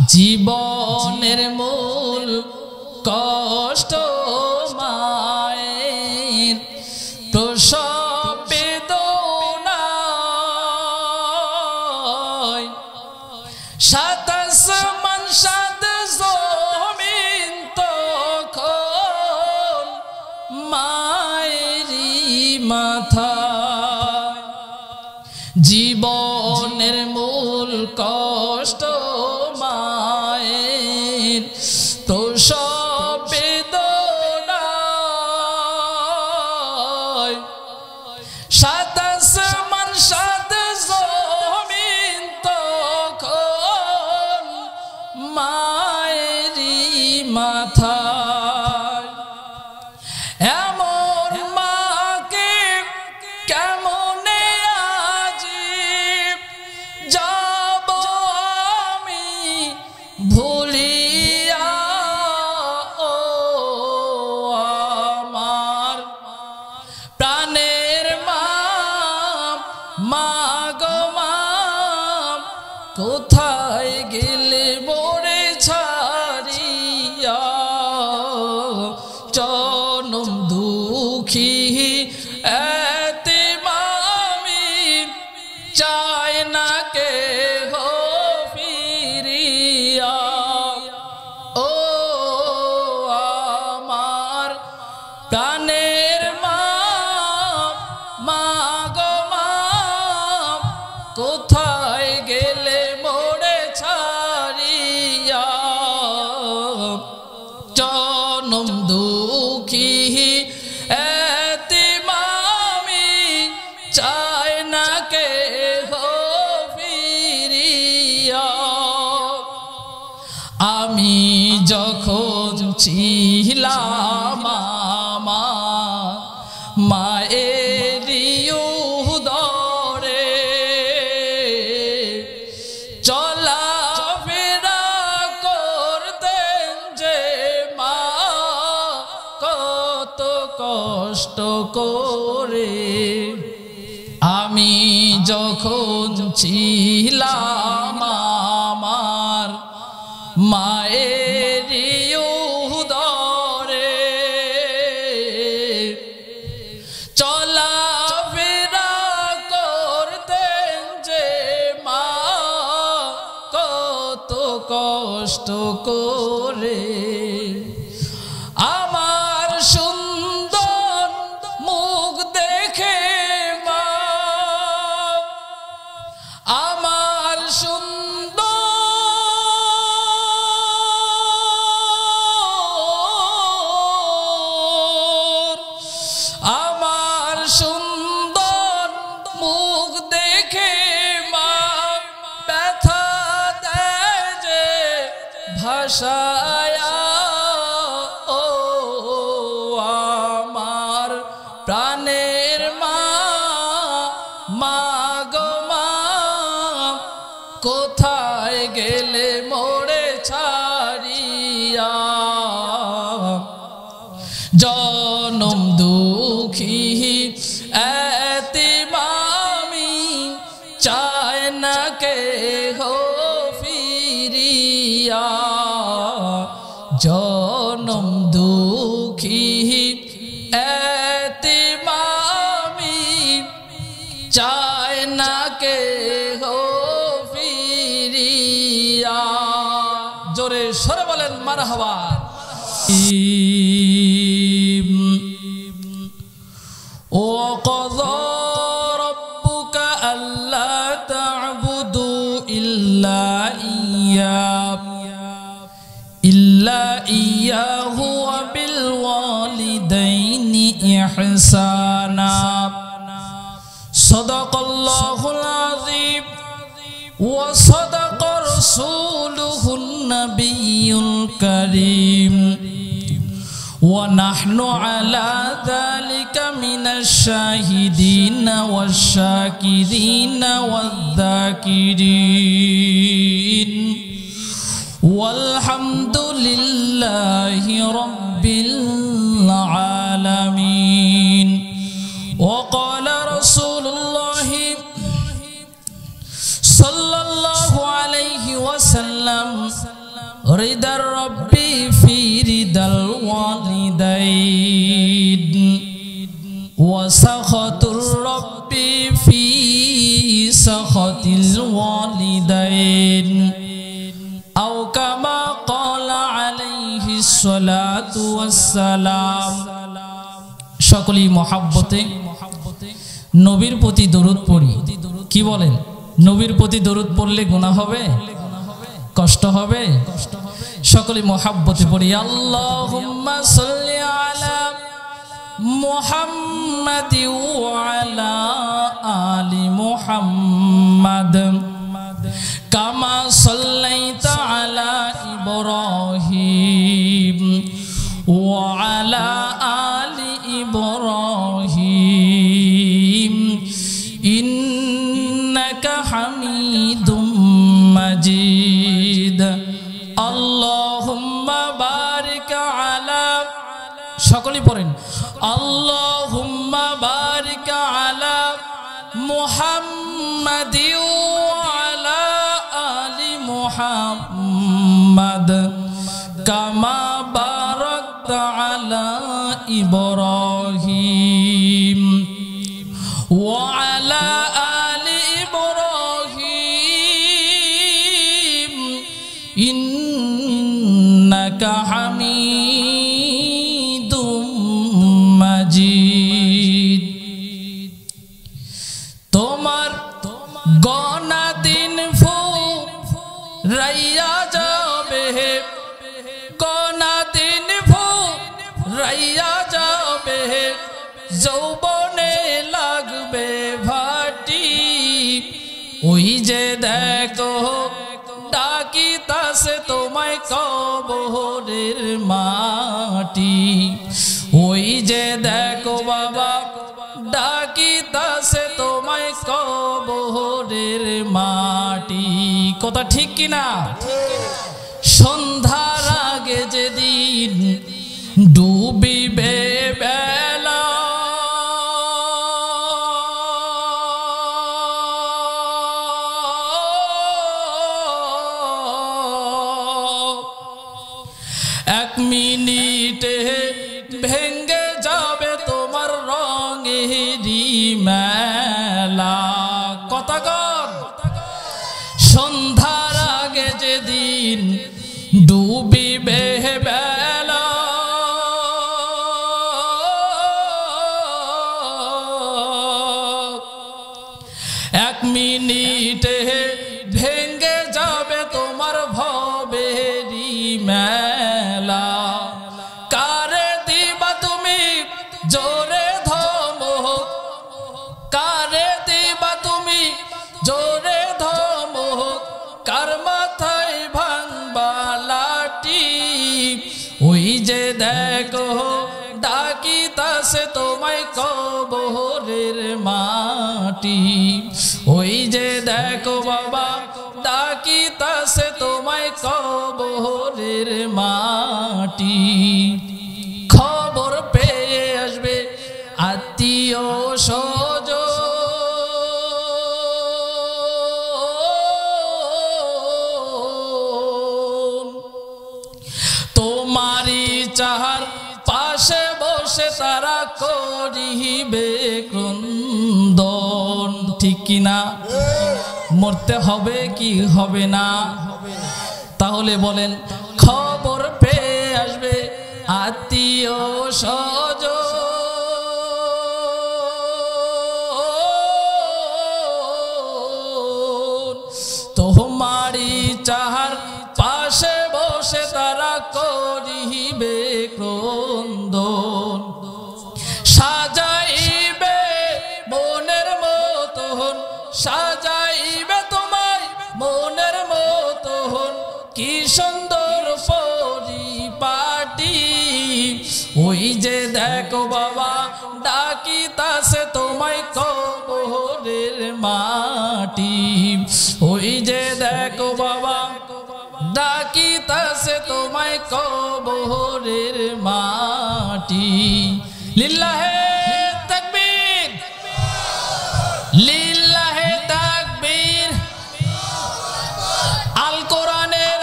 জীবনের মূল কষ্ট মায়ের প্রসব বেদনায় সাত আসমান সাত জমিন তখন মায়েরই মাথায় জীবনের মূল কষ্ট মায়ের প্রসব বেদনায় সাত আসমান সাত জমিন তখন মায়েরই মাথায় এমন মাকে কেমনে আজীব যাব আমি ভুলিয়া ও আমার প্রাণের মা মা গো মা কোথায় গেলে মোরে ছাড়িয়া জনম দুঃখী এতিম আমি চাই না কেহ ফিরিয়া ও আমার প্রাণের মা মা গো মা কোথায় গেলে মোরে ছাড়িয়া জনম দুঃখী এতিম আমি চাই না কেহ ফিরিয়া আমি যখন ছিলাম আমার মায়েরই উদরে চলাফেরা করতেন যে মা কত কষ্ট করে আমি যখন ছিলাম আমার মায়েরই উদরে চলাফেরা করতেন যে মা কত কষ্ট করে আমার সুন্দর মুখ দেখে মা আমার সুন্দর মুখ দেখে মা ব্যথা দেয় যে ভাষায়া ও আমার প্রাণের মা মা গো মা কোথায় গেলে মোরে ছাড়িয়া জনম দুঃখী এতিম আমি চাই না কেহ ফিরিয়া জনম দুঃখী এতিম আমি চাই না কেহ ফিরিয়া জোরে সরে বলেন মারহাবা وقضى ربك ألا تعبدوا إلا إياه وبالوالدين إحسانا صدق الله العظيم وصدق رسوله النبي الكريم ونحن على ذلك من الشاهدين والشاكرين والذاكرين والحمد لله رب العالمين وقال رسول الله صلى الله عليه وسلم রিদার রব্বি ফি রিদাল ওয়ালিদাইন ওয়া সাখাতুর রব্বি ফি সাখাতিল ওয়ালিদাইন আও কামা ক্বালা আলাইহিস সালাতু ওয়াস সালাম। সকলেই মহব্বতে নবীর প্রতি দরুদ পড়ি। কি বলেন? নবীর প্রতি দরুদ পড়লে গুনাহ হবে? কষ্ট হবে? সকলে মহব্বতে পড়ি। আল্লাহুম্মা সাল্লি আলা মুহাম্মাদি ওয়া আলা আলি মুহাম্মাদ কামা সাল্লাইতা আলা ইব্রাহিম ওয়া আলা আলি ইব্রাহিম ইন্নাকা হামিদুম মাজিদ। আল্লাহুম্মা বারিক আলা, সকলেই পড়েন, আল্লাহুম্মা বারিক আলা মুহাম্মাদি ওয়া আলা আলি মুহাম্মাদ কামা বারাকতা আলা ইব্রাহিম ওয়া আলা আলি ইব্রাহিম ইন্নাকা হামিদুম মাজিদ। তোমার গনা দিন ফুরাইয়া যাবে, গনা দিন ফুরাইয়া যাবে, যৌবনে লাগবে ভাটি। ওই যে দেখো ডাকিতাছে তোমায় কবরের মাটি। ওই যে দেখো বাবা ডাকিতাছে তোমায় কবরের মাটি। কথা ঠিক কিনা? সন্ধ্যার আগে যেদিন ডুবিবে বেলা, এক মিনিটে ভেঙ্গে যাবে তোমার রঙেরি মেলা। কথা কর, সন্ধ্যার আগে যেদিন ডুবিবে বেলা, এক মিনিটে ভেঙ্গে যাবে তোমার ভবেরি মেলা। কারে দিবা তুমি জোরে ধমক, কারে দিবা তুমি জোরে ধমক, কার মাথায় ভাঙবা লাঠি। ওই যে দেখো ডাকিতাছে তোমায় কবরের মাটি। ওই যে দেখো বাবা ডাকিতাছে তোমায় কবরের মাটি। খবর পেয়ে আসবে আত্মীয় স্বজন, তোমারই চাহার পাশে বসে তারা করিবে ক্রন্দন। ঠিক কিনা? মরতে হবে কি হবে না? তাহলে বলেন, খবর পেয়ে আসবে আত্মীয় স্বজন, তোমারই চাহার পাশে বসে তারা করিবে ক্রন্দন। সাজাইবে মনের মতন, সাজাইবে তোমায় মনের মতন, কি সুন্দর পরিপাটি। ওই যে দেখো বাবা ডাকিতাছে তোমায় কবরের মাটি। ওই যে দেখো বাবা ডাকিতাছে তোমায় কবরের মাটি। লিল্লাহে তাকবীর, লিল্লাহে তাকবীর। আল কোরআনের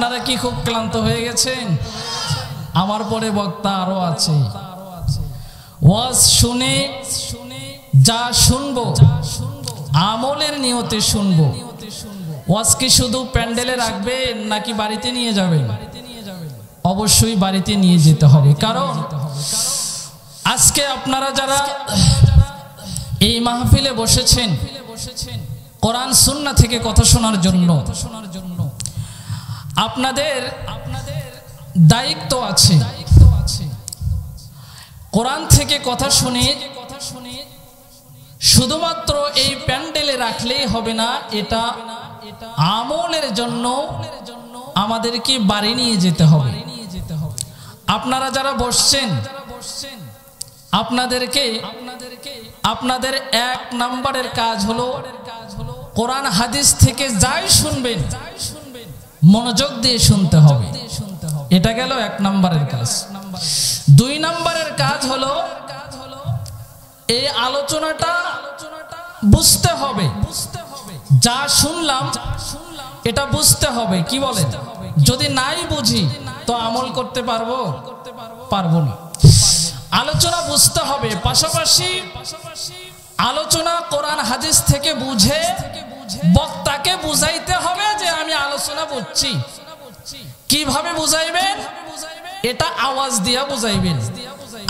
আপনারা কি খুব ক্লান্ত হয়ে গেছেন? আমার পরে বক্তা আরো আছে। ওয়াজ শুনে যা শুনবো আমলের নিয়তে শুনবো। ওয়াজ কি শুধু প্যান্ডেলে রাখবেন নাকি বাড়িতে নিয়ে যাবেন? অবশ্যই বাড়িতে নিয়ে যেতে হবে। কারণ আজকে আপনারা যারা এই মাহফিলে বসেছেন কোরআন সুন্নাহ থেকে কথা শোনার জন্য, আপনাদের দায়িত্ব আছে কোরআন থেকে কথা শুনে শুধুমাত্র এই প্যান্ডেলে রাখলেই হবে না, এটা আমলের জন্য আমাদেরকে বাড়ি নিয়ে যেতে হবে। আপনারা যারা বসছেন আপনাদের 1 নম্বরের কাজ হলো কোরআন হাদিস থেকে যাই শুনবেন মনোযোগ দিয়ে শুনতে হবে। এটা গেল 1 নম্বরের কাজ। 2 নম্বরের কাজ হলো এই আলোচনাটা বুঝতে হবে। যা শুনলাম এটা বুঝতে হবে। কি বলেন? যদি নাই বুঝি তো আমল করতে পারবো না। আলোচনা বুঝতে হবে, পাশাপাশি আলোচনা কোরআন হাদিস থেকে বুঝে বক্তাকে বুঝাইতে হবে যে আমি আলোচনা বুঝছি। কিভাবে বুঝাইবেন? এটা আওয়াজ দিয়া বুঝাইবেন।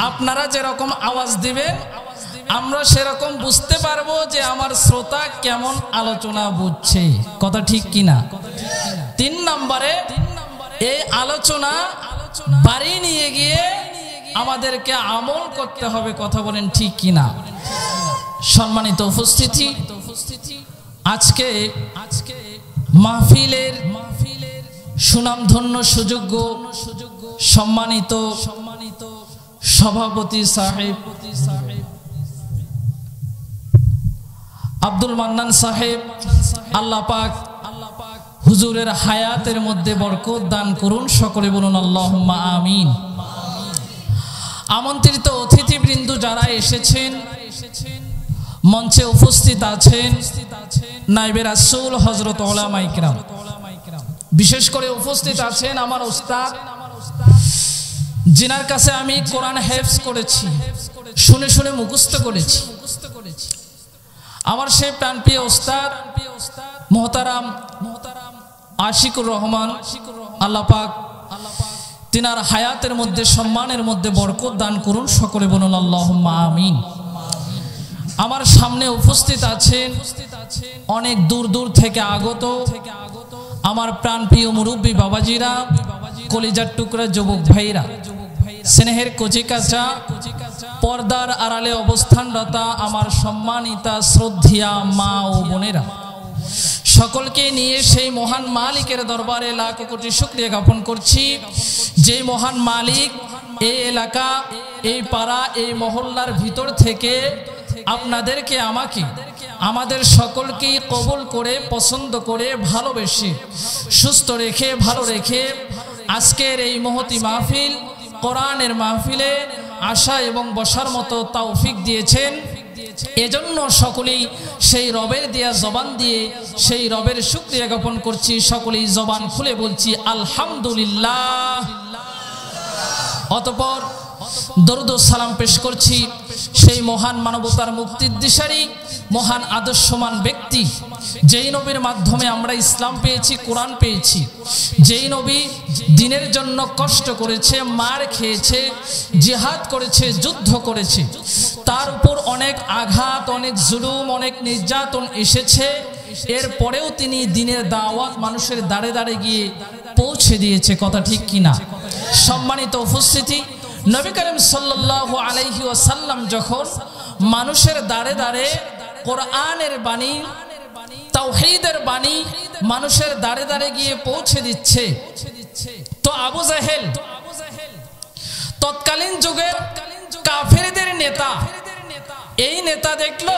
আপনারা যেরকম আওয়াজ দিবেন আমরা সেরকম বুঝতে পারবো যে আমার শ্রোতা কেমন আলোচনা বুঝছে। কথা ঠিক কিনা? 3 নম্বরে এই আলোচনা বাড়ি নিয়ে গিয়ে আমাদেরকে আমল করতে হবে। কথা বলেন ঠিক কিনা? সম্মানিত উপস্থিতি, আজকে মাহফিলের সুনামধন্য সুযোগ্য সম্মানিত সভাপতি সাহেব আব্দুল মান্নান সাহেব, আল্লাহ পাক হুজুরের হায়াতের মধ্যে বরকত দান করুন। সকলে বলুন আল্লাহুম্মা আমিন। আমন্ত্রিত অতিথিবৃন্দ যারা এসেছেন, মঞ্চে উপস্থিত আছেন নায়েবে রাসূল হযরত উলামায়ে কিরাম, বিশেষ করে উপস্থিত আছেন আমার উস্তাদ, जिनार काছে আমি কোরআন হেফজ করেছি, শুনে শুনে মুখস্থ করেছি। আমার সেই প্রাণপ্রিয় উস্তাদ মুহতারাম আশিকুর রহমান, আল্লাহ পাক তিনার হায়াতের মধ্যে সম্মানের মধ্যে বরকত দান করুন। সকলে বলুন আল্লাহুম্মা আমিন। আমার সামনে উপস্থিত আছেন অনেক দূর দূর থেকে আগত আমার প্রাণপ্রিয় মুরব্বী বাবাজিরা, কলিজার টুকরা যুবক ভাইরা, স্নেহের কচিকাচা, পর্দার আড়ালে অবস্থানরতা আমার সম্মানিতা শ্রদ্ধিয়া মা ও বোনেরা, সকলকে নিয়ে সেই মহান মালিকের দরবারে লাখ কোটি শুকরিয়া জ্ঞাপন করছি। যে মহান মালিক এই এলাকা, এই পাড়া, এই মহল্লার ভিতর থেকে আপনাদেরকে, আমাকে, আমাদের সকলকেই কবুল করে, পছন্দ করে, ভালোবেসে, সুস্থ রেখে, ভালো রেখে আজকের এই মহতি মাহফিল, কোরআনের মাহফিলে আসা এবং বসার মতো তৌফিক দিয়েছেন। এজন্য সকলেই সেই রবের দেয়া জবান দিয়ে সেই রবের শুকরিয়া জ্ঞাপন করছি। সকলেই জবান খুলে বলছি আলহামদুলিল্লাহ। অতঃপর দরুদ ও সালাম পেশ করছি সেই মহান মানবতার মুক্তির দিশারি, মহান আদর্শমান ব্যক্তি, যেই নবীর মাধ্যমে আমরা ইসলাম পেয়েছি, কোরআন পেয়েছি, যেই নবী দ্বীনের জন্য কষ্ট করেছে, মার খেয়েছে, জিহাদ করেছে, যুদ্ধ করেছে, তার উপর অনেক আঘাত, অনেক জুলুম, অনেক নির্যাতন এসেছে, এরপরেও তিনি দ্বীনের দাওয়াত মানুষের দাঁড়ে দাঁড়ে গিয়ে পৌঁছে দিয়েছে। কথা ঠিক কিনা? সম্মানিত উপস্থিতি, নবী করিম সাল্লাল্লাহু আলাইহি ওয়াসাল্লাম যখন মানুষের দাঁড়ে দাঁড়ে কোরআনের বাণী, তাওহীদের বাণী মানুষের দাঁড়ে দাঁড়ে গিয়ে পৌঁছে দিচ্ছে, তো আবু জাহেল তৎকালীন যুগের কাফেরদের নেতা, এই নেতা দেখলো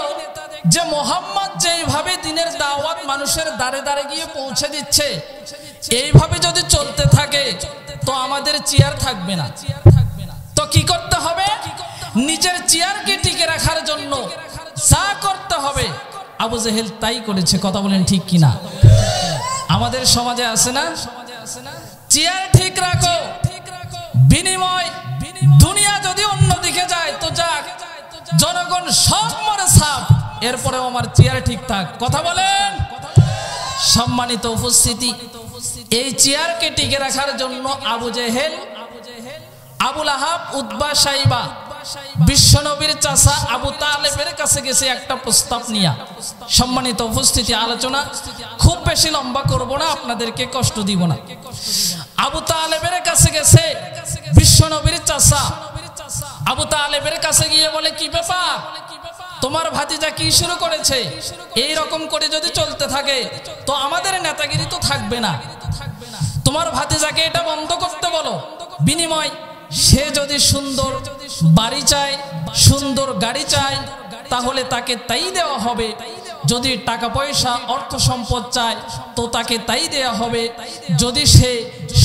যে মোহাম্মদ যেইভাবে দ্বীনের দাওয়াত মানুষের দাঁড়ে দাঁড়ে গিয়ে পৌঁছে দিচ্ছে, এইভাবে যদি চলতে থাকে তো আমাদের চেয়ার থাকবে না। তো কি করতে হবে? নিজের চেয়ারকে টিকে রাখার জন্য যা করতে হবে আবু জাহেল তাই করেছে। কথা বলেন ঠিক কিনা? আমাদের সমাজে আছে না চেয়ার ঠিক রাখো, বিনিময় দুনিয়া যদি অন্যদিকে যায় তো যাক, জনগণ সব মরে সাপ, এরপরেও আমার চেয়ার ঠিক থাক। কথা বলেন। সম্মানিত উপস্থিতি, এই চেয়ারকে টিকে রাখার জন্য আবু জেহেল, আবু লাহাব, উতবা, সাইবা বিশ্বনবীর চাচা আবু তালেবের কাছে গেছে একটা প্রস্তাব নিয়া। সম্মানিত উপস্থিতি, আলোচনা খুব বেশি লম্বা করব না, আপনাদেরকে কষ্ট দিব না। আবু তালেবের কাছে গেছে বিশ্বনবীর চাচা। আবু তালেবের কাছে গিয়ে বলে, কি ব্যাপার, তোমার ভাতিজা কি শুরু করেছে? এই রকম করে যদি চলতে থাকে তো আমাদের নেতাগিরি তো থাকবে না। তোমার ভাতিজাকে এটা বন্ধ করতে বলো। বিনিময় সে যদি সুন্দর বাড়ি চায়, সুন্দর গাড়ি চায়, তাহলে তাকে তাই দেওয়া হবে। যদি টাকা পয়সা অর্থ সম্পদ চায় তো তাকে তাই দেওয়া হবে। যদি সে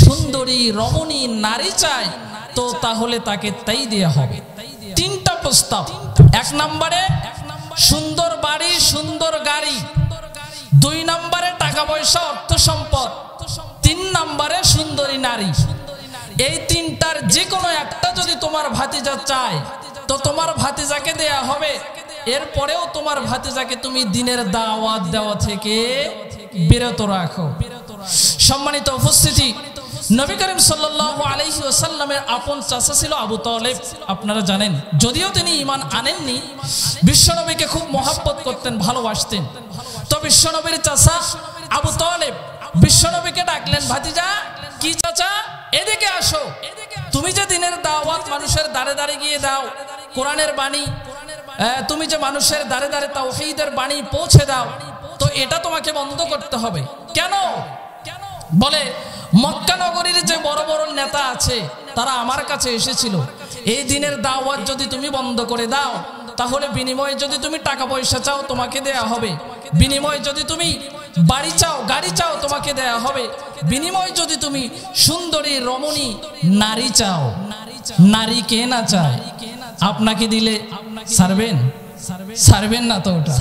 সুন্দরী রমণী নারী চায় তো তাহলে তাকে তাই দেওয়া হবে। তিনটা প্রস্তাব। এক নম্বরে সুন্দর বাড়ি, সুন্দর গাড়ি। দুই নম্বরে টাকা পয়সা অর্থ সম্পদ। তিন নম্বরে সুন্দরী নারী। এই তিনটার যে কোনো একটা যদি তোমার ভাতিজা চায় তো তোমার ভাতিজাকে দেয়া হবে। এরপরেও তোমার ভাতিজাকে তুমি দিনের দাওয়াত দেওয়া থেকে বিরত রাখো। সম্মানিত উপস্থিতি, নবী করিম সাল্লাল্লাহু আলাইহি ওয়াসাল্লামের আপন চাচা ছিল আবু তালেব। আপনারা জানেন, যদিও তিনি ঈমান আনেননি, বিশ্বনবীকে খুব মহব্বত করতেন, ভালোবাসতেন। তো বিশ্বনবীর চাচা আবু তালেব বিশ্বনবীকে ডাকলেন, ভাতিজা, কি চাচা, এদিকে আসো। তুমি যে দিনের দাওয়াত মানুষের দ্বারে দ্বারে গিয়ে দাও, কোরআনের বাণী, তুমি যে মানুষের দ্বারে দ্বারে তাওহীদের বাণী পৌঁছে দাও, তো এটা তোমাকে বন্ধ করতে হবে। কেন? বলে, মক্কা নগরীর যে বড় বড় নেতা আছে তারা আমার কাছে এসেছিল। এই দিনের দাওয়াত যদি তুমি বন্ধ করে দাও তাহলে বিনিময়ে যদি তুমি টাকা পয়সা চাও তোমাকে দেয়া হবে। বিনিময়ে যদি তুমি বাড়ি চাও, গাড়ি চাও, তোমাকে দেয়া হবে। বিনিময়ে যদি তুমি সুন্দরী রমণী নারী চাও, নারী কে না চায়? আপনাকে দিলে ছাড়বেন? ছাড়বেন না তো। ওটা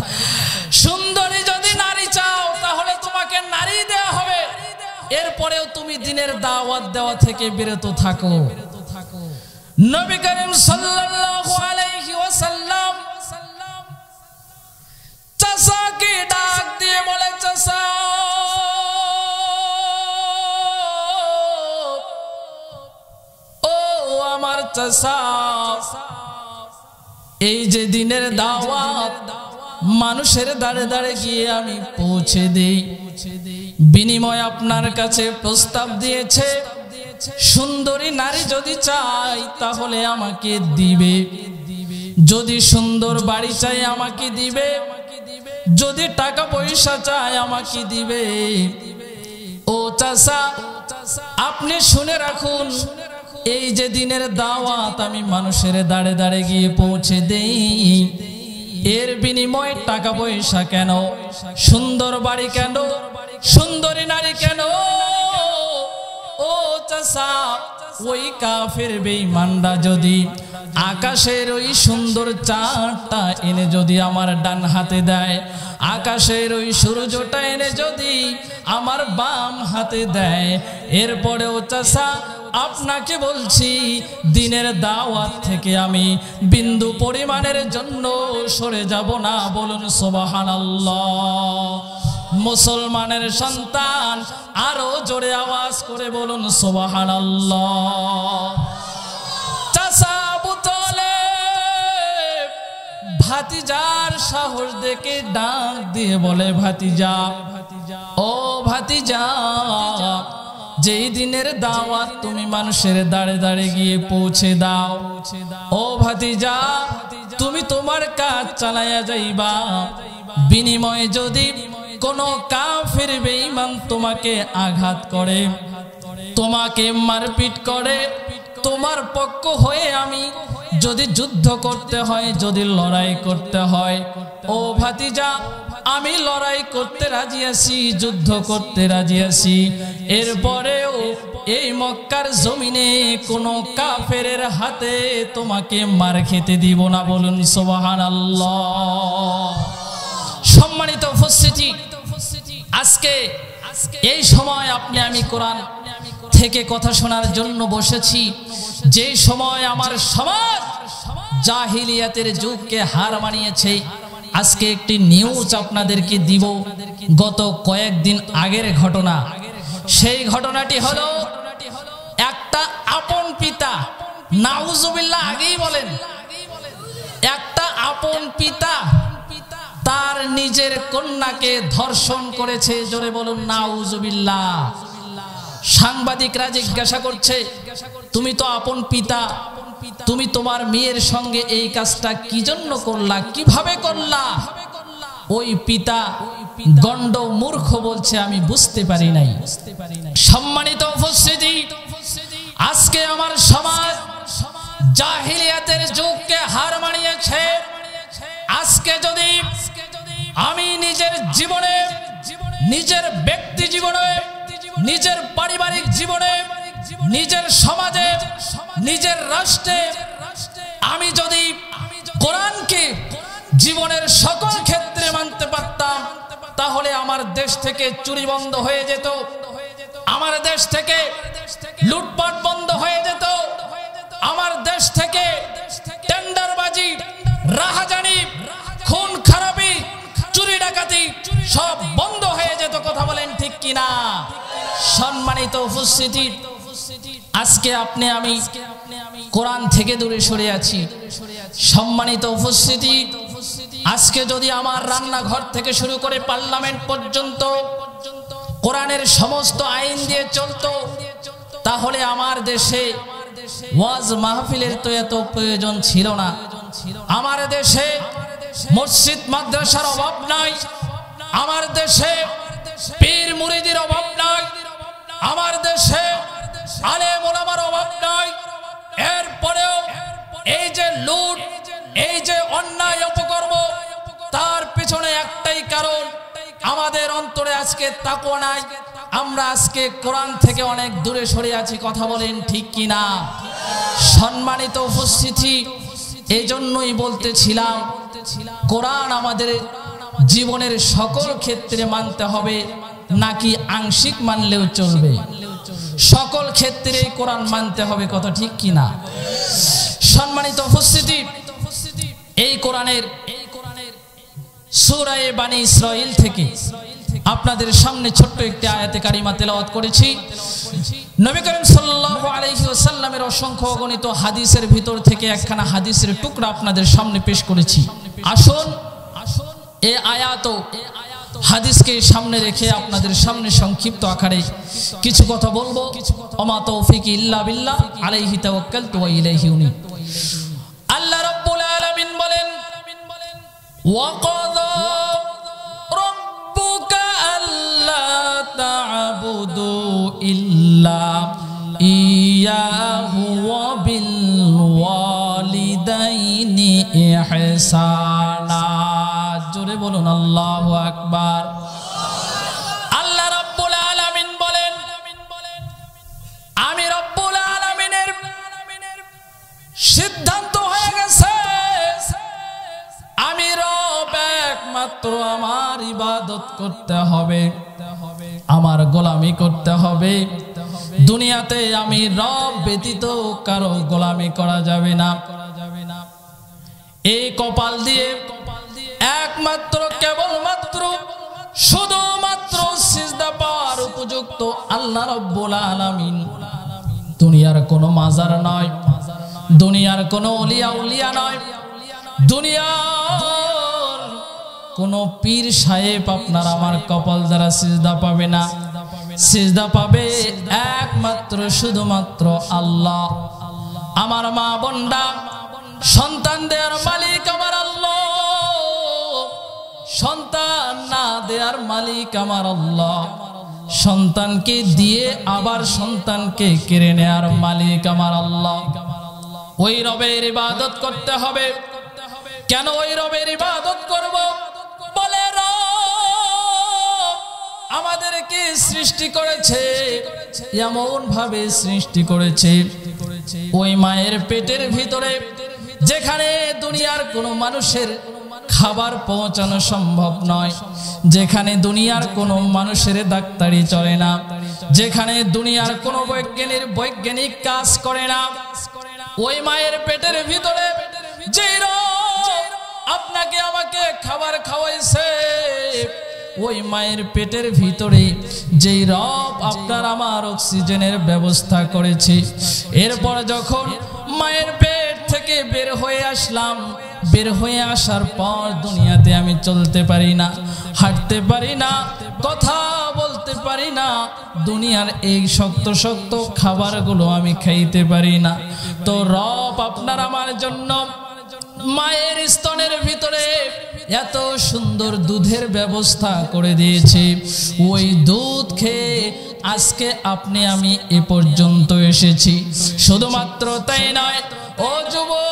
সুন্দরী যদি নারী চাও তাহলে তোমাকে নারী দেয়া হবে। এরপরেও তুমি দিনের দাওয়াত দেওয়া থেকে বিরত থাকো। নবী করিম সাল্লাল্লাহু আলাইহি ওয়াসাল্লাম চাচাকে ডাক দিয়ে বলে, চাচা, ও আমার চাচা, এই যে দিনের দাওয়াত মানুষের দ্বারে দ্বারে গিয়ে আমি পৌঁছে দেই, বিনিময় আপনার কাছে প্রস্তাব দিয়েছে, সুন্দরী নারী যদি চাই তাহলে আমাকে দিবে, যদি সুন্দর বাড়ি চাই আমাকে দিবে, যদি টাকা পয়সা চাই আমাকে দিবে। ও চাচা, আপনি শুনে রাখুন, এই যে দিনের দাওয়াত আমি মানুষের দাঁড়ে দাঁড়ে গিয়ে পৌঁছে দেই, এর বিনিময়ে টাকা পয়সা কেন, সুন্দর বাড়ি কেন, সুন্দরী নারী কেন? ও চাচা, ওই কাফের বেঈমানরা যদি আকাশের ওই সুন্দর চাঁদটা এনে যদি আমার ডান হাতে দেয়, আকাশের ওই সূর্যটা এনে যদি আমার বাম হাতে দেয়, এরপরেও চাচা আপনাকে বলছি, দিনের দাওয়াত থেকে আমি বিন্দু পরিমাণের জন্য সরে যাব না। বলুন সুবহানাল্লাহ। মুসলমানের সন্তান আরো জোরে আওয়াজ করে বলুন সুবহানাল্লাহ। চাচা আবু তালেব ভাতিজার সাহস দেখে ডাক দিয়ে বলে, ভাতিজা, ও ভাতিজা, যেই দিনের দাওয়াত তুমি মানুষের দাঁড়ে দাঁড়ে গিয়ে পৌঁছে দাও, ও ভাতিজা, তুমি তোমার কাজ চালাইয়া যাইবা। বিনিময়ে যদি কোনো কাফের বেঈমান তোমাকে আঘাত করে, তোমাকে মারপিট করে, তোমার পক্ষ হয়ে আমি যদি যুদ্ধ করতে হয়, যদি লড়াই করতে হয়, ও ভাতিজা, আমি লড়াই করতে রাজি আছি, যুদ্ধ করতে রাজি আছি। এরপরেও এই মক্কার জমিনে কোনো কাফেরের হাতে তোমাকে মার খেতে দিব না। বলুন সুবহানাল্লাহ। সম্মানিত উপস্থিতি, আজকে এই সময় আপনি আমি কোরআন থেকে কথা শোনার জন্য বসেছি। যে সময় আমার সমাজ জাহিলিয়াতের যুগকে হার মানিয়েছে, আজকে একটি নিউজ আপনাদেরকে দিব, গত কয়েকদিন আগের ঘটনা। সেই ঘটনাটি হলো একটা আপন পিতা, নাউজুবিল্লাহ, আগেই বলেন, একটা আপন পিতা তার নিজের কন্যাকে ধর্ষণ করেছে। জোরে বলুন নাউজুবিল্লাহ। সাংবাদিকরা জিজ্ঞাসা করছে, তুমি তো আপন পিতা, তুমি তোমার মেয়ের সঙ্গে এই কাজটা কি জন্য করলা, কিভাবে করলা? ওই পিতা গণ্ড মূর্খ বলছে, আমি বুঝতে পারি নাই। সম্মানিত উপস্থিতি, আজকে আমার সমাজ জাহিলিয়াতের যুগকে হার মানিয়েছে। আজকে যদি আমি নিজের জীবনে, নিজের ব্যক্তি জীবনে, নিজের পারিবারিক জীবনে, নিজের সমাজে, নিজের রাষ্ট্রে আমি যদি কোরআনকে জীবনের সকল ক্ষেত্রে মানতে পারতাম, তাহলে আমার দেশ থেকে চুরি বন্ধ হয়ে যেত, আমার দেশ থেকে লুটপাট বন্ধ হয়ে যেত, আমার দেশ থেকে টেন্ডারবাজি, রাহাজানি, খুন খারাপি, চুরি ডাকাতি সব বন্ধ হয়ে যেত। কথা বলেন ঠিক কিনা? সম্মানিত উপস্থিতি, আজকে আপনি আমি কোরআন থেকে দূরে সরে আছি। সম্মানিত উপস্থিতি, আজকে যদি আমার রান্নাঘর থেকে শুরু করে পার্লামেন্ট পর্যন্ত কোরআনের সমস্ত আইন দিয়ে চলতো, তাহলে আমার দেশে ওয়াজ মাহফিলের তো এত প্রয়োজন ছিল না। আমার দেশে মসজিদ মাদ্রাসার অভাব নাই, আমার দেশে পীর মুরিদের অভাব নাই, আমার দেশে আলেম ওলামার অভাব নাই। এরপরেও এই যে লুট, এই যে অন্যায় অপকর্ম, তার পেছনে একটাই কারণ, আমাদের অন্তরে আজকে তাকওয়া নাই। আমরা আজকে কোরআন থেকে অনেক দূরে সরে আছি। কথা বলেন ঠিক কিনা? সম্মানিত উপস্থিতি, এই জন্যই বলতেছিলাম, কোরআন আমাদের জীবনের সকল ক্ষেত্রে মানতে হবে, নাকি আংশিক মানলেও চলবে? সকল ক্ষেত্রে কোরআন মানতে হবে। কথা ঠিক কিনা? সম্মানিত উপস্থিতি, এই কোরআনের সূরা বানী ইসরাঈল থেকে আপনাদের সামনে ছোট্ট একটি আয়াতে কারিমা তেলাওয়াত করেছি। নবী করিম সাল্লাল্লাহু আলাইহি ওয়াসাল্লামের অসংখ্য অগণিত হাদিসের ভিতর থেকে একখানা হাদিসের টুকরা আপনাদের সামনে পেশ করেছি। আসুন এই আয়াত হাদিসকে সামনে রেখে আপনাদের সামনে সংক্ষিপ্ত আকারে কিছু কথা বলবো। ওমা তৌফিকি ইল্লা বিল্লাহ, আলাইহি তাওয়াক্কালতু ওয়া ইলাইহি উনীব। আল্লাহ রাব্বুল আলামিন বলেন, ওয়া ক্বাদা রাব্বুকা আল্লা তা'বুদু ইল্লা ইয়াহু ওয়া বিল ওয়ালিদাইনি ইহসানা। জোরে বলুন আল্লাহু আকবার। আল্লাহ রাব্বুল আলামিন বলেন, আমি রব্বুল আলামিনের সিদ্ধান্ত হয়ে গেছে, আমি রব একমাত্র আমার ইবাদত করতে হবে, আমার গোলামি করতে হবে। দুনিয়াতে আমি রব ব্যতীত কারো গোলামি করা যাবে না। এই কপাল দিয়ে একমাত্র কেবলমাত্র শুধুমাত্র সিজদা পাওয়ার উপযুক্ত আল্লাহ রাব্বুল আলামিন। দুনিয়ার কোনো মাজার নয়, দুনিয়ার কোনো ওলিয়া উলিয়া নয়, দুনিয়ার কোনো পীর সাহেব আপনার আমার কপাল দ্বারা সিজদা পাবে না। সিজদা পাবে একমাত্র শুধুমাত্র আল্লাহ। আমার মা বোনরা, সন্তান দেওয়ার মালিক আমার আল্লাহ, সন্তান না দেওয়ার মালিক আমার আল্লাহ, সন্তানকে দিয়ে আবার সন্তানকে কেড়ে নেওয়ার মালিক আমার আল্লাহ। ওই রবের ইবাদত করতে হবে। কেন ওই রবের ইবাদত করব? বলে রব আমাদেরকে সৃষ্টি করেছে, এমন ভাবে সৃষ্টি করেছে, ওই মায়ের পেটের ভিতরে যেখানে দুনিয়ার কোনো মানুষের খাবার পৌঁছানো সম্ভব নয়, যেখানে দুনিয়ার কোনো মানুষের ডাক্তারি চলে না, যেখানে দুনিয়ার কোনো বৈজ্ঞানিক কাজ করে না, ওই মায়ের পেটের ভিতরে যে রব আপনাকে আমাকে খাবার খাওয়াইছে, ওই মায়ের পেটের ভিতরে যেই রব আপনার আমার অক্সিজেনের ব্যবস্থা করেছে, এরপর যখন মায়ের পেট থেকে বের হয়ে আসলাম, বের হয়ে আসার পর দুনিয়াতে আমি চলতে পারি না, হাঁটতে পারি না, কথা বলতে পারি না, দুনিয়ার এই শক্ত শক্ত খাবারগুলো আমি খাইতে পারি না। তো রব আপনার আমার জন্য মায়ের স্তনের ভিতরে এত সুন্দর দুধের ব্যবস্থা করে দিয়েছে, ওই দুধ খেয়ে আজকে আপনি আমি এ পর্যন্ত এসেছি। শুধুমাত্র তাই নয়, ও যুবক,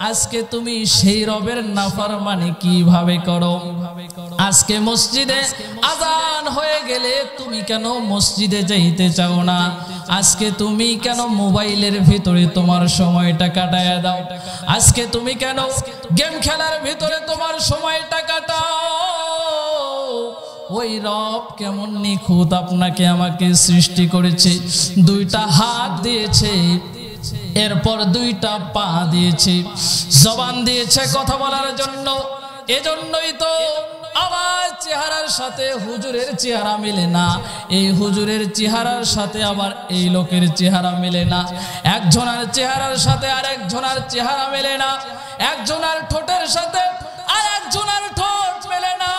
আজকে তুমি সেই রবের নাফরমানি কিভাবে করো? আজকে মসজিদে আজান হয়ে গেলে তুমি কেন মসজিদে যাইতে চাও না? আজকে তুমি কেন মোবাইলের ভিতরে তোমার সময়টা কাটায় দাও? আজকে তুমি কেন গেম খেলার ভিতরে তোমার সময়টা কাটাও? ওই রব কেমন নিখুঁত আপনাকে আমাকে সৃষ্টি করেছে, দুইটা হাত দিয়েছে, এরপর দুইটা পা দিয়েছে, জবান দিয়েছে কথা বলার জন্য। এজন্যই তো আমার চেহারার সাথে হুজুরের চেহারা মিলে না, এই হুজুরের চেহারার সাথে আবার এই লোকের চেহারা মিলে না, একজনের চেহারার সাথে আরেকজনের চেহারা মেলে না, একজনের ঠোঁটের সাথে আরেকজনের ঠোঁট মেলে না,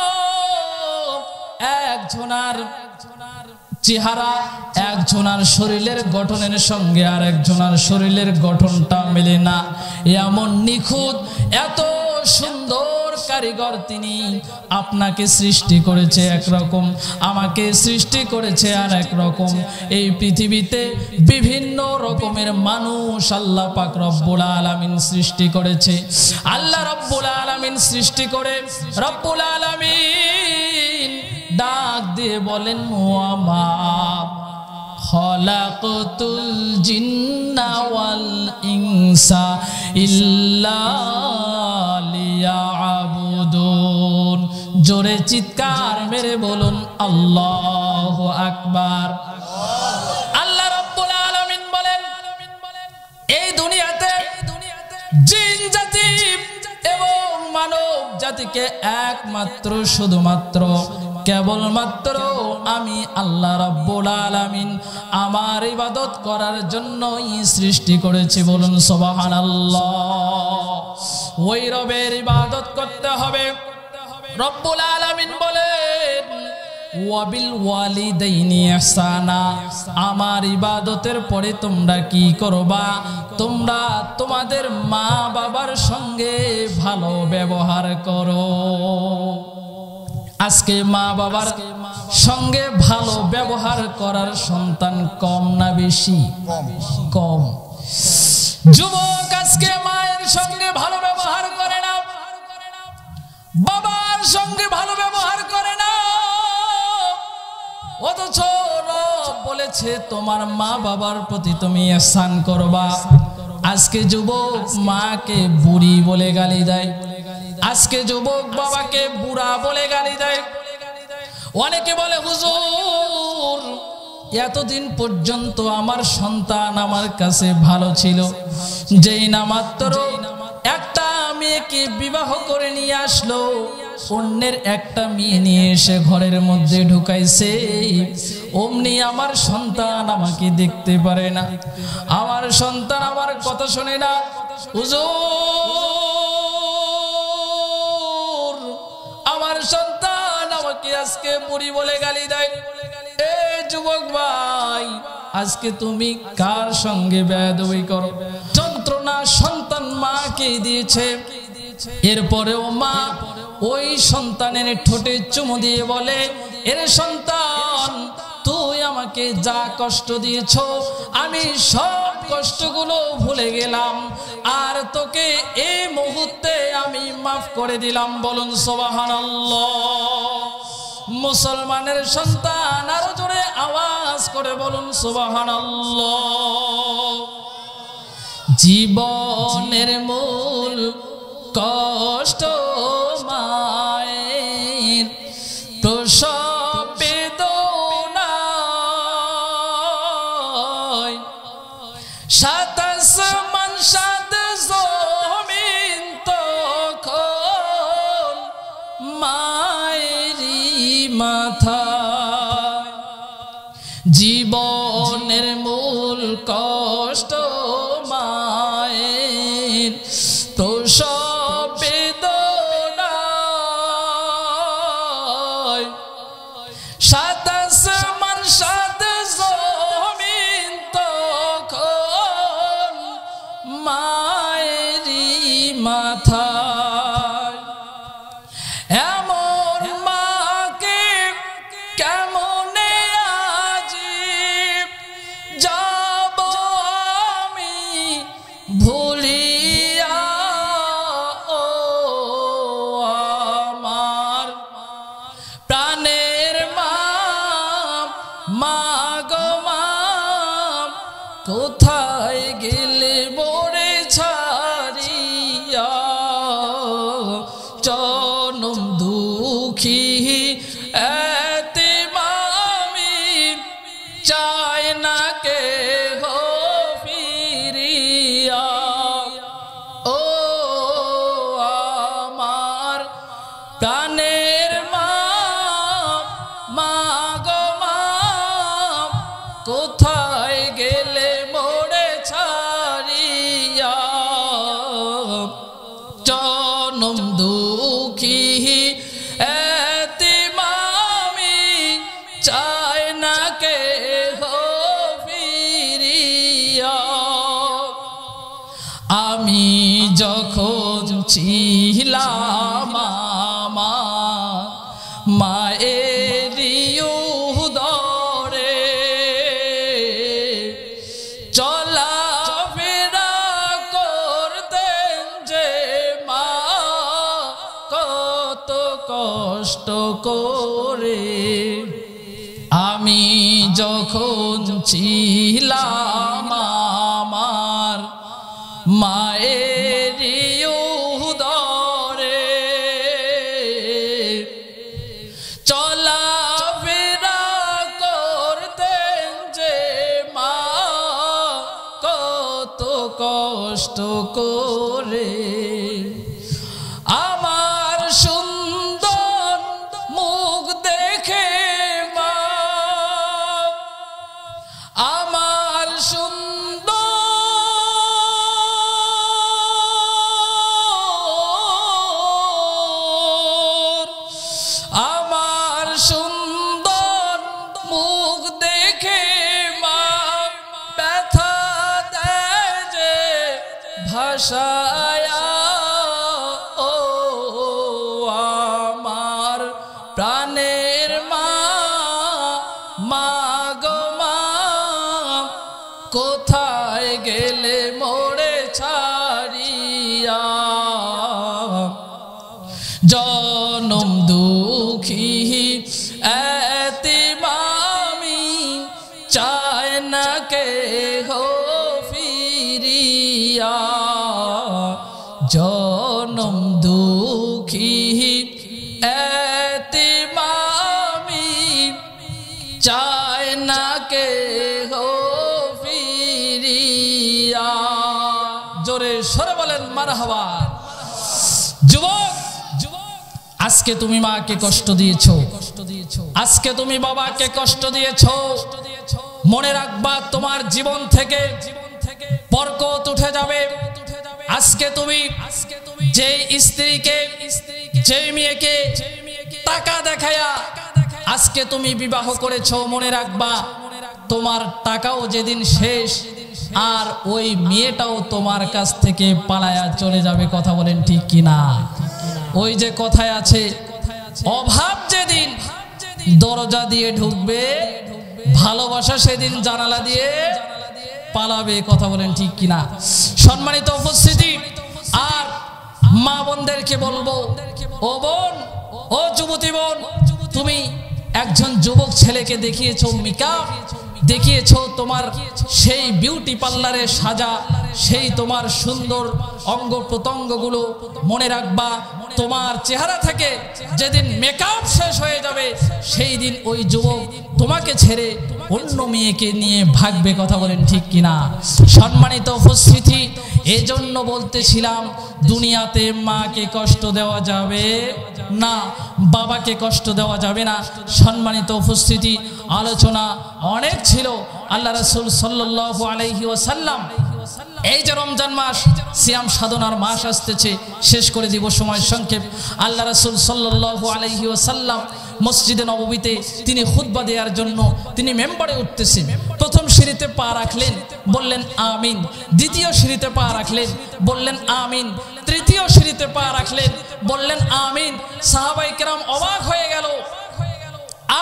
একজনের চেহারা একজনের শরীরের গঠনের সঙ্গে আর একজনের শরীরের গঠনটা মেলে না। এমন নিখুঁত এত সুন্দর কারিগর তিনি, আপনাকে সৃষ্টি করেছে একরকম, আমাকে সৃষ্টি করেছে আর একরকম। এই পৃথিবীতে বিভিন্ন রকমের মানুষ আল্লাহ পাক রব্বুল আলামিন সৃষ্টি করেছে। আল্লাহ রব্বুল আলামিন সৃষ্টি করে রব্বুল আলামিন ডাক দিয়ে বলেন, ওয়ামা খালাকতুল জিন্না ওয়াল ইনসা ইল্লা লিয়াবুদুন। জোরে চিৎকার মেরে বলুন আল্লাহু আকবার। আল্লাহ রাব্বুল আলামিন বলেন, এই দুনিয়াতে জিন জাতি এবং মানব জাতিকে একমাত্র শুধুমাত্র কেবলমাত্র আমি আল্লাহ রাব্বুল আলামিন আমার ইবাদত করার জন্যই সৃষ্টি করেছি। বলুন সুবহানাল্লাহ। ওই রবের ইবাদত করতে হবে। রব্বুল আলামিন বলেন, ওয়াবিল ওয়ালিদাইনি ইহসানা, আমার ইবাদতের পরে তোমরা কি করবা? তোমরা তোমাদের মা বাবার সঙ্গে ভালো ব্যবহার করো। আজকে মা বাবার সঙ্গে ভালো ব্যবহার করার সন্তান কম না বেশি? কম। যুবক আজকে মায়ের সঙ্গে ভালো ব্যবহার করে না, বাবার সঙ্গে ভালো ব্যবহার করে না, অথচ রব বলেছে তোমার মা বাবার প্রতি তুমি ইহসান করবা। আজকে যুবক মাকে বুড়ি বলে গালি দেয়, আজকে যুবক বাবাকে বুড়া বলে গালি দেয়। অনেকে বলে, হুজুর এতদিন পর্যন্ত আমার সন্তান আমার কাছে ভালো ছিল, যেই না মাত্র একটা মেয়েকে বিবাহ করে নিয়ে আসলো, অন্যের একটা মেয়ে নিয়ে এসে ঘরের মধ্যে ঢুকাইছে, অমনি আমার সন্তান আমাকে দেখতে পারে না, আমার সন্তান আমার কথা শোনে না। হুজুর আমার সন্তান আমাকে আজকে বুড়ি বলে গালি দেয়। এ যুবক ভাই, আজকে তুমি কার সঙ্গে বেয়াদবি করো? যন্ত্রণা সন্তান মাকে দিয়েছে, এরপরেও মা ওই সন্তানের ঠোঁটে চুমু দিয়ে বলে, এর সন্তান তুই আমাকে যা কষ্ট দিয়েছ আমি সব কষ্টগুলো ভুলে গেলাম, আর তোকে এই মুহূর্তে আমি মাফ করে দিলাম। বলুন সুবহানাল্লাহ। মুসলমানের সন্তান আরো জোরে আওয়াজ করে বলুন সুবহানাল্লাহ। জীবনের মূল কষ্ট মায়ের প্রসব বেদনায়, সাত আসমান সাত জমিন তখন মায়েরই মাথায়। জীবনের মূল কষ্ট মায়ের প্রসব বেদনায়, সাত আসমান সাত জমিন তখন মায়েরই মাথায়। এমন মাকে কেমনে আজি যাব আমি ভুলিয়া, ও আমার প্রাণের মা, মা গো মা, কোথায় গেলে মোরে ছাড়িয়া, জনম দুঃখী এতিম আমি, চাই না কেহ ফিরিয়া, ও আমার প্রাণের মা, মা গো মা, কোথায় গেলে মোরে ছাড়িয়া, জনম দুঃখী এতিম আমি, চাই না কেহ ফিরিয়া। আমি যখন ছিলাম আমার মায়েরই উদরে, চলাফেরা করতেন যে মা কত কষ্ট করে। আমি যখন ছিলাম আমার মায়েরই উদরে, চলাফেরা করতেন যে মা কত কষ্ট করে। আমার সুন্দর মুখ দেখে মা, আমার সুন্দর মুখ দেখে মা ব্যথা দেয় যে ভাষায়া, ও আমার প্রাণের মা, মা গো মা, কোথায় গেলে মোরে ছাড়িয়া, জনম দুঃখী এতিম আমি, চাই না কেহ ফিরিয়া, জনম দুঃখী এতিম আমি, চাই না কেহ ফিরিয়া। জোরে সরে বলেন মারহাবা। যুবক, আজকে তুমি মাকে কষ্ট দিয়েছো, আজকে তুমি বাবাকে কষ্ট দিয়েছো, মনে রাখবা তোমার জীবন থেকে বরকত উঠে যাবে। আজকে তুমি যে স্ত্রীকে, যে মেয়েকে টাকা দেখায়া আজকে তুমি বিবাহ করেছো, মনে রাখবা তোমার টাকাও যেদিন শেষ, আর ওই মেয়েটাও তোমার কাছ থেকে পালায়া চলে যাবে। কথা বলেন ঠিক কিনা? ওই যে কথায় আছে, অভাব যেদিন দরজা দিয়ে ঢুকবে, ভালোবাসা সেদিন জানালা দিয়ে পালাবে। কথা বলেন ঠিক কিনা? সম্মানিত উপস্থিতি, আর মা বোনদেরকে বলবো, ও বোন, ও যুবতী বোন, তুমি একজন যুবক ছেলেকে দেখিয়েছো মেকআপ, দেখিয়েছো তোমার সেই বিউটি পার্লারে সাজা, সেই তোমার সুন্দর অঙ্গ প্রত্যঙ্গগুলো মনে রাখবা। তোমার চেহারা থেকে যেদিন মেকআপ শেষ হয়ে যাবে সেই দিন ওই যুবক তোমাকে ছেড়ে অন্য মেয়েকে নিয়ে ভাগবে। কথা বলেন ঠিক কিনা? সম্মানিত উপস্থিতি, এজন্য বলতেছিলাম দুনিয়াতে মাকে কষ্ট দেওয়া যাবে না, বাবাকে কষ্ট দেওয়া যাবে না। সম্মানিত উপস্থিতি, আলোচনা অনেক ছিল। আল্লাহ রাসূল সাল্লাল্লাহু আলাইহি ওয়াসাল্লাম এই যে রমজান মাস, সিয়াম সাধনার মাস আসতেছে, শেষ করে দিব, সময় সংক্ষেপ। আল্লাহ রাসূল সাল্লাল্লাহু আলাইহি ওয়াসাল্লাম মসজিদে নববীতে তিনি খুতবা দেওয়ার জন্য তিনি মেম্বারে উঠতেছেন। প্রথম সিঁড়িতে পা রাখলেন, বললেন আমিন। দ্বিতীয় সিঁড়িতে পা রাখলেন, বললেন আমিন। তৃতীয় সিঁড়িতে পা রাখলেন, বললেন আমিন। সাহাবায়ে কেরাম অবাক হয়ে গেল,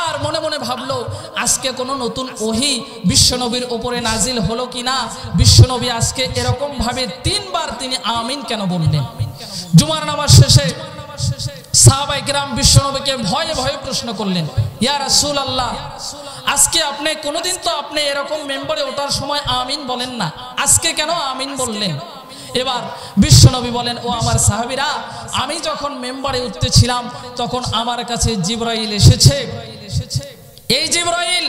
আর মনে মনে ভাবলো আজকে কোনো নতুন ওহী বিশ্বনবীর উপরে নাজিল হলো কিনা। বিশ্বনবী আজকে এরকম ভাবে 3 বার তিনি আমিন কেন বললেন? জুমার নামাজ শেষে সাহাবায়ে কেরাম বিশ্বনবীকে ভয়ে ভয়ে প্রশ্ন করলেন, ইয়া রাসূলুল্লাহ, আজকে আপনি কোনোদিন তো আপনি এরকম মেম্বারে ওঠার সময় আমিন বলেন না, আজকে কেন আমিন বললেন? এবার বিশ্বনবী বলেন, ও আমার সাহাবীরা, আমি যখন মেম্বারে উঠতেছিলাম তখন আমার কাছে জিবরাইল এসেছে। এই জিবরাইল,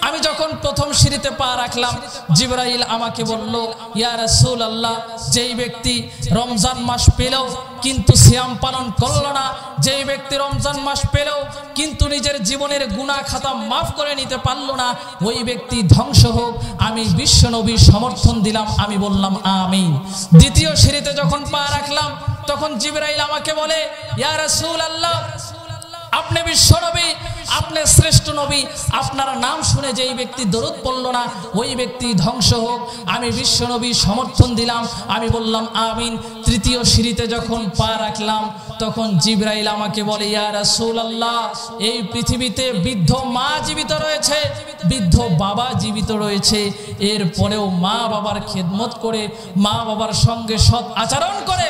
আমি যখন প্রথম সিঁড়িতে পা রাখলাম, জিবরাইল আমাকে বলল, ইয়া রাসূলুল্লাহ, যেই ব্যক্তি রমজান মাস পেলেও কিন্তু সিয়াম পালন করলো না, যেই ব্যক্তি রমজান মাস পেলেও কিন্তু নিজের জীবনের গুনাহ খাতা মাফ করে নিতে পারলো না, ওই ব্যক্তি ধ্বংস হোক। আমি বিশ্বনবীর সমর্থন দিলাম, আমি বললাম আমিন। দ্বিতীয় সিঁড়িতে যখন পা রাখলাম তখন জিবরাইল আমাকে বলে, ইয়া রাসূলুল্লাহ, আপনি বিশ্বনবী, আপনি শ্রেষ্ঠ নবী, আপনার নাম শুনে যেই ব্যক্তি দরুদ পড়ল না ওই ব্যক্তি ধ্বংস হোক। আমি বিশ্বনবী সমর্থন দিলাম, আমি বললাম আমিন। তৃতীয় সিঁড়িতে যখন পা রাখলাম তখন জিবরাইল আমাকে বলে, ইয়া রাসূলুল্লাহ, এই পৃথিবীতে বৃদ্ধ মা জীবিত রয়েছে, বৃদ্ধ বাবা জীবিত রয়েছে, এরপরেও মা বাবার খেদমত করে, মা বাবার সঙ্গে সৎ আচরণ করে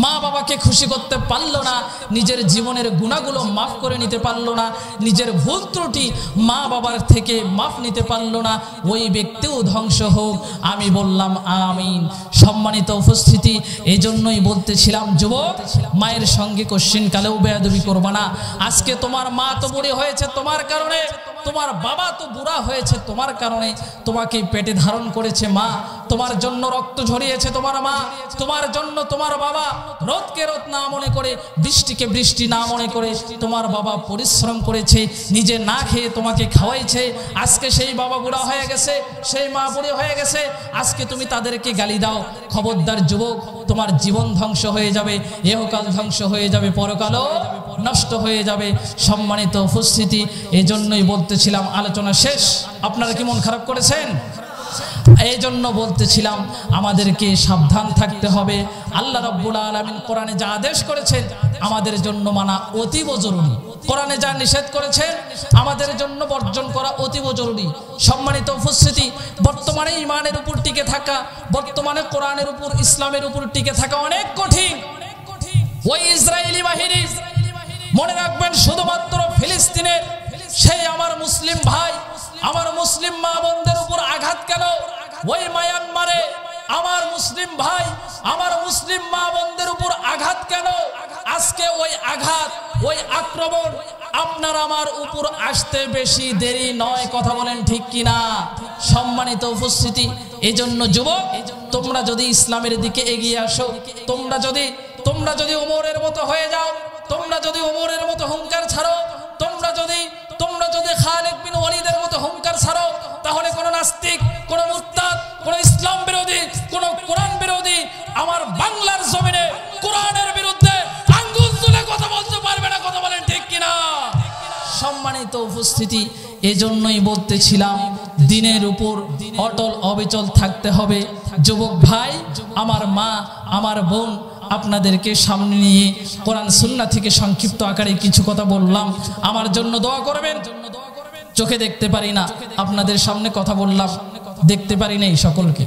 মা বাবাকে খুশি করতে পারলো না, নিজের জীবনের গুনাহগুলো মাফ করে নিতে পারলো না, নিজের ভুল ত্রুটি মা বাবার থেকে মাফ নিতে পারলো না, ওই ব্যক্তিও ধ্বংস হোক। আমি বললাম আমিন। সম্মানিত উপস্থিতি, এজন্যই বলতেছিলাম যুবক, মায়ের সঙ্গে কোশ্চিন কালেও বেয়াদবি করবা না। আজকে তোমার মা তো বুড়ি হয়েছে তোমার কারণে, তোমার বাবা তো বুড়া হয়েছে তোমার কারণে, তোমাকে পেটে ধারণ করেছে মা, তোমার জন্য রক্ত ঝরিয়েছে তোমার মা, তোমার জন্য তোমার বাবা রোদকে রোদ না মনে করে, বৃষ্টিকে বৃষ্টি না মনে করে তোমার বাবা পরিশ্রম করেছে, নিজে না খেয়ে তোমাকে খাওয়াইছে। আজকে সেই বাবা বুড়া হয়ে গেছে, সেই মা বুড়ি হয়ে গেছে, আজকে তুমি তাদেরকে গালি দাও। খবরদার যুবক, তোমার জীবন ধ্বংস হয়ে যাবে, ইহকাল ধ্বংস হয়ে যাবে, পরকালও নষ্ট হয়ে যাবে। সম্মানিত উপস্থিতি, এজন্যই বলতেছিলাম, আলোচনা শেষ। আপনারা কি মন খারাপ করেছেন? এই জন্য বলতেছিলাম আমাদেরকে সাবধান থাকতে হবে। আল্লাহ রাব্বুল আলামিন কোরআনে যা আদেশ করেছেন আমাদের জন্য মানা অতীব জরুরি, কোরআনে যা নিষেধ করেছেন আমাদের জন্য বর্জন করা অতীব জরুরি। সম্মানিত উপস্থিতি, বর্তমানে ঈমানের উপর টিকে থাকা, বর্তমানে কোরআনের উপর, ইসলামের উপর টিকে থাকা অনেক কঠিন। ওই ইসরায়েলি বাহিনী, মনে রাখবেন, শুধুমাত্র ফিলিস্তিনের সেই আমার মুসলিম ভাই, আমার মুসলিম মা বোনদের উপর আঘাত কেন? ওই মায়ানমারে আমার মুসলিম ভাই, আমার মুসলিম মা বোনদের উপর আঘাত কেন? আজকে ওই আঘাত, ওই আক্রমণ আপনার আমার উপর আসতে বেশি দেরি নয়। কথা বলেন ঠিক কিনা? সম্মানিত উপস্থিতি, এজন্য যুবক, তোমরা যদি ইসলামের দিকে এগিয়ে আসো, তোমরা যদি ওমরের মতো হয়ে যাও, তোমরা যদি ওমরের মতো হুঙ্কার ছাড়ো, তোমরা যদি খালিদ বিন ওয়ালিদের মতো হুঙ্কার ছাড়ো, তাহলে কোন নাস্তিক, কোন মুরতাদ, কোন ইসলাম বিরোধী, কোন কোরআন বিরোধী আমার বাংলার জমিনে কোরআনের বিরুদ্ধে আঙ্গুল তুলে কথা বলতে পারবে না। কথা বলেন ঠিক কিনা? সম্মানিত উপস্থিতি, এজন্যই বলতেছিলাম দিনের উপর অটল অবিচল থাকতে হবে। যুবক ভাই, আমার মা, আমার বোন, আপনাদেরকে সামনে নিয়ে কোরআন সুন্নাহ থেকে সংক্ষিপ্ত আকারে কিছু কথা বললাম। আমার জন্য দোয়া করবেন। চোখে দেখতে পারি না, আপনাদের সামনে কথা বললাম, দেখতে পারি নাই সকলকে।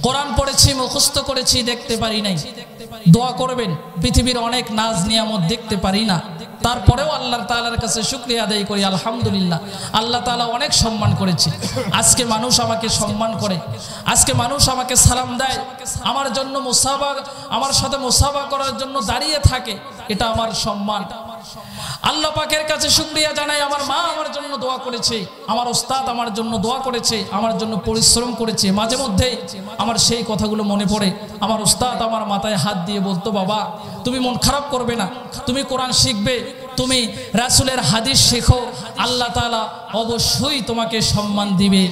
কোরআন পড়েছি, মুখস্থ করেছি, দেখতে পারি নাই। দোয়া করবেন। পৃথিবীর অনেক নাজ নিয়ামত দেখতে পারি না, তারপরেও আল্লাহ তাআলার কাছে শুকরিয়া আদায় করি আলহামদুলিল্লাহ। আল্লাহ তাআলা অনেক সম্মান করেছে। আজকে মানুষ আমাকে সম্মান করে, আজকে মানুষ আমাকে সালাম দেয়, আমার জন্য মুসাফা, আমার সাথে মুসাফা করার জন্য দাঁড়িয়ে থাকে, এটা আমার সম্মান। আল্লাহ পাকের কাছে শুকরিয়া জানাই, আমার মা আমার জন্য দোয়া করেছে, আমার ওস্তাদ আমার জন্য দোয়া করেছে, আমার জন্য পরিশ্রম করেছে। মাঝে মধ্যে আমার সেই কথাগুলো মনে পড়ে। আমার ওস্তাদ আমার মাথায় হাত দিয়ে বলতো, বাবা তুমি মন খারাপ করবে না, তুমি কোরআন শিখবে, তুমি রাসূলের হাদিস শেখো, আল্লাহ তাআলা অবশ্যই তোমাকে সম্মান দিবে।